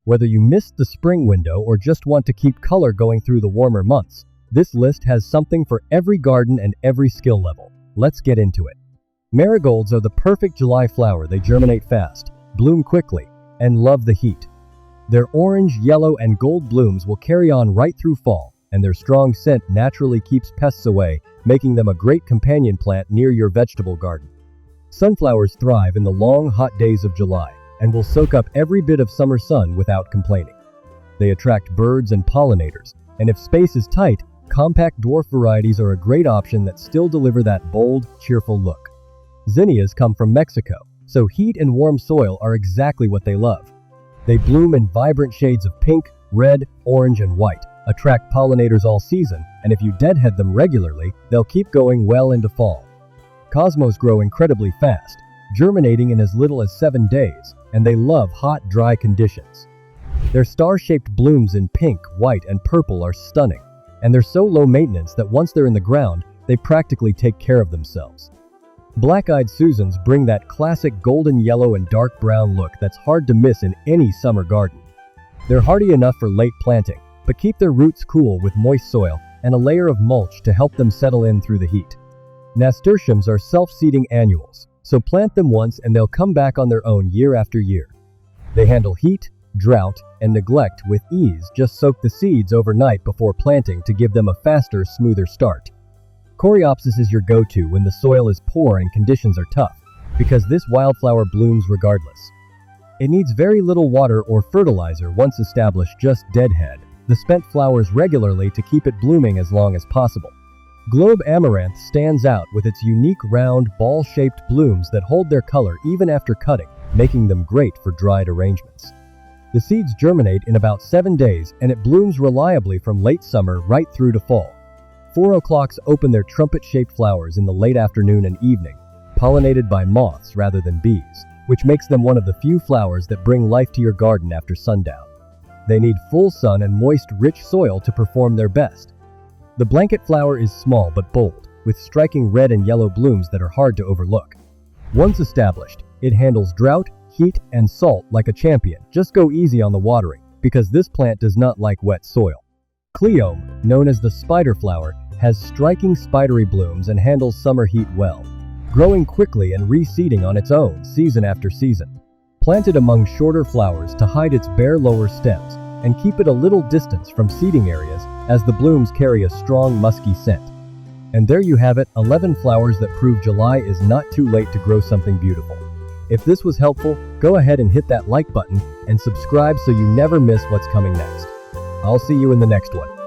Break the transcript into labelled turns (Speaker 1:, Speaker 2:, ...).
Speaker 1: Whether you missed the spring window or just want to keep color going through the warmer months, this list has something for every garden and every skill level. Let's get into it. Marigolds are the perfect July flower. They germinate fast, bloom quickly, and love the heat. Their orange, yellow, and gold blooms will carry on right through fall, and their strong scent naturally keeps pests away, making them a great companion plant near your vegetable garden. Sunflowers thrive in the long, hot days of July and will soak up every bit of summer sun without complaining. They attract birds and pollinators, and if space is tight, compact dwarf varieties are a great option that still deliver that bold, cheerful look. Zinnias come from Mexico, so heat and warm soil are exactly what they love. They bloom in vibrant shades of pink, red, orange, and white, attract pollinators all season, and if you deadhead them regularly, they'll keep going well into fall. Cosmos grow incredibly fast, germinating in as little as 7 days, and they love hot, dry conditions. Their star-shaped blooms in pink, white, and purple are stunning, and they're so low maintenance that once they're in the ground, they practically take care of themselves. Black-eyed Susans bring that classic golden yellow and dark brown look that's hard to miss in any summer garden. They're hardy enough for late planting, but keep their roots cool with moist soil and a layer of mulch to help them settle in through the heat. Nasturtiums are self-seeding annuals, so plant them once and they'll come back on their own year after year. They handle heat, drought, and neglect with ease. Just soak the seeds overnight before planting to give them a faster, smoother start. Coreopsis is your go-to when the soil is poor and conditions are tough, because this wildflower blooms regardless. It needs very little water or fertilizer once established. Just deadhead the spent flowers regularly to keep it blooming as long as possible. Globe Amaranth stands out with its unique round, ball-shaped blooms that hold their color even after cutting, making them great for dried arrangements. The seeds germinate in about 7 days, and it blooms reliably from late summer right through to fall. 4 o'clocks open their trumpet-shaped flowers in the late afternoon and evening, pollinated by moths rather than bees, which makes them one of the few flowers that bring life to your garden after sundown. They need full sun and moist, rich soil to perform their best. The blanket flower is small but bold, with striking red and yellow blooms that are hard to overlook. Once established, it handles drought, heat, and salt like a champion. Just go easy on the watering, because this plant does not like wet soil. Cleome, known as the spider flower, has striking spidery blooms and handles summer heat well, growing quickly and reseeding on its own season after season. Planted among shorter flowers to hide its bare lower stems and keep it a little distance from seeding areas, as the blooms carry a strong musky scent. And there you have it, 11 flowers that prove July is not too late to grow something beautiful. If this was helpful, go ahead and hit that like button and subscribe so you never miss what's coming next. I'll see you in the next one.